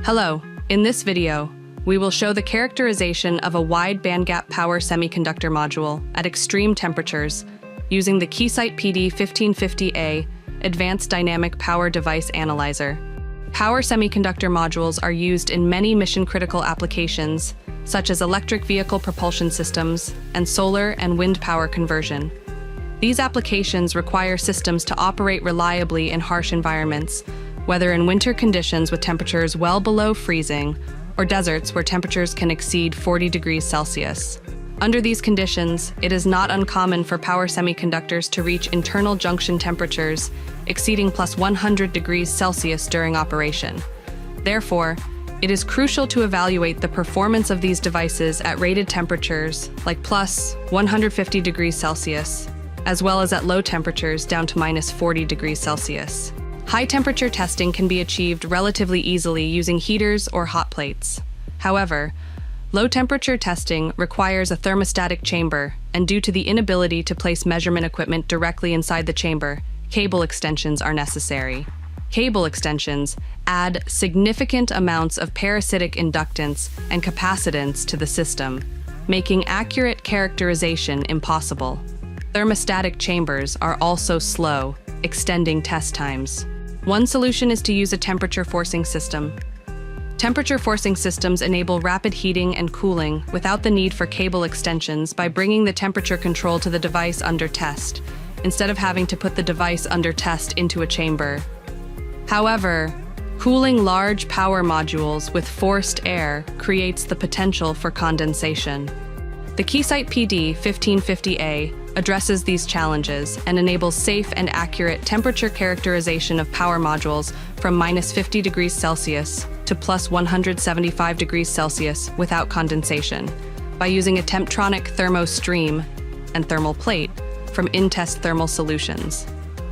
Hello, in this video, we will show the characterization of a wide bandgap power semiconductor module at extreme temperatures using the Keysight PD1550A Advanced Dynamic Power Device Analyzer. Power semiconductor modules are used in many mission-critical applications, such as electric vehicle propulsion systems and solar and wind power conversion. These applications require systems to operate reliably in harsh environments, whether in winter conditions with temperatures well below freezing or deserts where temperatures can exceed 40 degrees Celsius. Under these conditions, it is not uncommon for power semiconductors to reach internal junction temperatures exceeding plus 100 degrees Celsius during operation. Therefore, it is crucial to evaluate the performance of these devices at rated temperatures like plus 150 degrees Celsius, as well as at low temperatures down to minus 40 degrees Celsius. High-temperature testing can be achieved relatively easily using heaters or hot plates. However, low-temperature testing requires a thermostatic chamber, and due to the inability to place measurement equipment directly inside the chamber, cable extensions are necessary. Cable extensions add significant amounts of parasitic inductance and capacitance to the system, making accurate characterization impossible. Thermostatic chambers are also slow, extending test times. One solution is to use a temperature forcing system. Temperature forcing systems enable rapid heating and cooling without the need for cable extensions by bringing the temperature control to the device under test, instead of having to put the device under test into a chamber. However, cooling large power modules with forced air creates the potential for condensation. The Keysight PD1550A addresses these challenges and enables safe and accurate temperature characterization of power modules from minus 50 degrees Celsius to plus 175 degrees Celsius without condensation by using a Temptronic thermostream and thermal plate from InTest Thermal Solutions,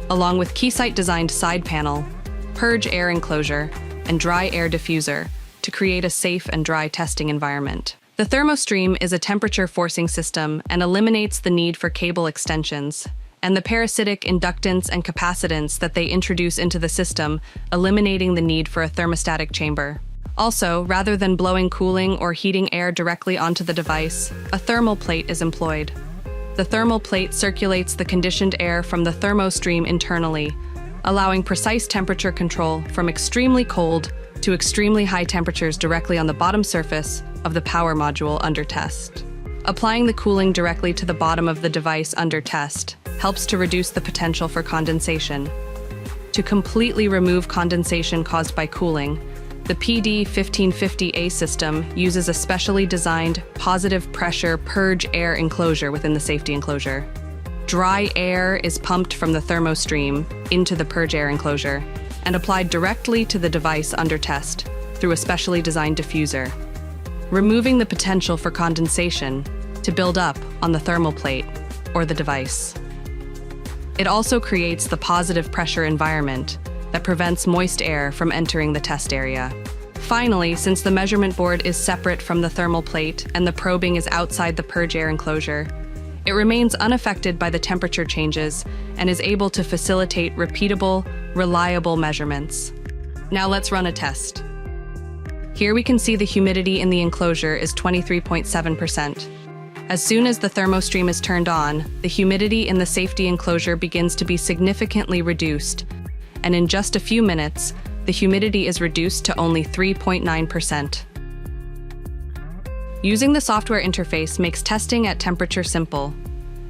along with Keysight-designed side panel, purge air enclosure, and dry air diffuser to create a safe and dry testing environment. The thermostream is a temperature forcing system and eliminates the need for cable extensions, and the parasitic inductance and capacitance that they introduce into the system, eliminating the need for a thermostatic chamber. Also, rather than blowing cooling or heating air directly onto the device, a thermal plate is employed. The thermal plate circulates the conditioned air from the thermostream internally, allowing precise temperature control from extremely cold to extremely high temperatures directly on the bottom surface of the power module under test. Applying the cooling directly to the bottom of the device under test helps to reduce the potential for condensation. To completely remove condensation caused by cooling, the PD1550A system uses a specially designed positive pressure purge air enclosure within the safety enclosure. Dry air is pumped from the thermostream into the purge air enclosure and applied directly to the device under test through a specially designed diffuser, removing the potential for condensation to build up on the thermal plate or the device. It also creates the positive pressure environment that prevents moist air from entering the test area. Finally, since the measurement board is separate from the thermal plate and the probing is outside the purge air enclosure, it remains unaffected by the temperature changes and is able to facilitate repeatable, reliable measurements. Now let's run a test. Here we can see the humidity in the enclosure is 23.7%. As soon as the thermostream is turned on, the humidity in the safety enclosure begins to be significantly reduced, and in just a few minutes, the humidity is reduced to only 3.9%. Using the software interface makes testing at temperature simple.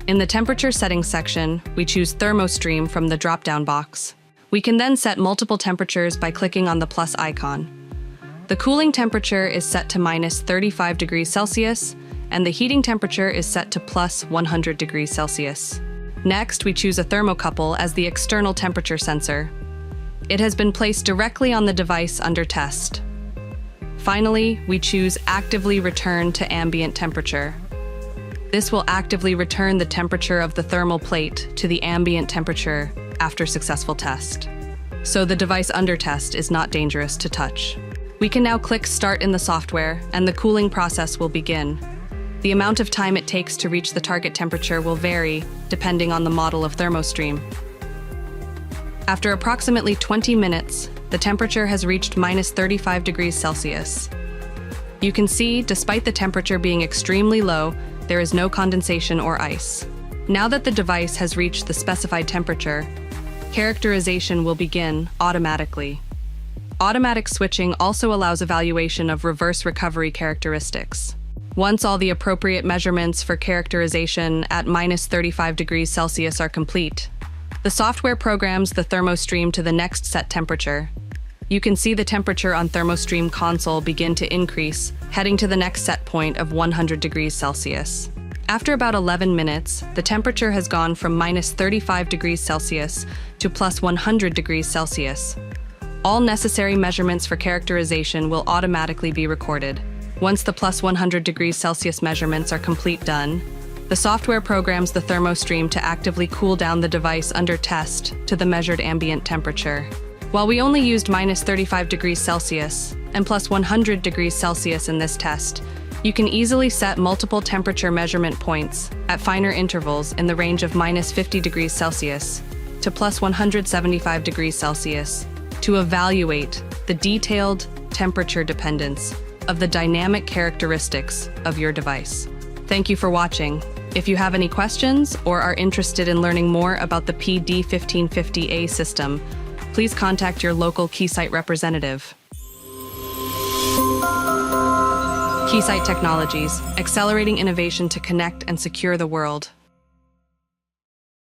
In the temperature settings section, we choose thermostream from the drop-down box. We can then set multiple temperatures by clicking on the plus icon. The cooling temperature is set to minus 35 degrees Celsius, and the heating temperature is set to plus 100 degrees Celsius. Next, we choose a thermocouple as the external temperature sensor. It has been placed directly on the device under test. Finally, we choose Actively Return to Ambient Temperature. This will actively return the temperature of the thermal plate to the ambient temperature after successful test, so the device under test is not dangerous to touch. We can now click Start in the software, and the cooling process will begin. The amount of time it takes to reach the target temperature will vary depending on the model of thermostream. After approximately 20 minutes, the temperature has reached minus 35 degrees Celsius. You can see, despite the temperature being extremely low, there is no condensation or ice. Now that the device has reached the specified temperature, characterization will begin automatically. Automatic switching also allows evaluation of reverse recovery characteristics. Once all the appropriate measurements for characterization at minus 35 degrees Celsius are complete, the software programs the thermostream to the next set temperature. You can see the temperature on thermostream console begin to increase, heading to the next set point of 100 degrees Celsius. After about 11 minutes, the temperature has gone from minus 35 degrees Celsius to plus 100 degrees Celsius. All necessary measurements for characterization will automatically be recorded. Once the plus 100 degrees Celsius measurements are done, the software programs the thermostream to actively cool down the device under test to the measured ambient temperature. While we only used minus 35 degrees Celsius and plus 100 degrees Celsius in this test, you can easily set multiple temperature measurement points at finer intervals in the range of minus 50 degrees Celsius to plus 175 degrees Celsius to evaluate the detailed temperature dependence of the dynamic characteristics of your device. Thank you for watching. If you have any questions or are interested in learning more about the PD1550A system, please contact your local Keysight representative. Keysight Technologies, accelerating innovation to connect and secure the world.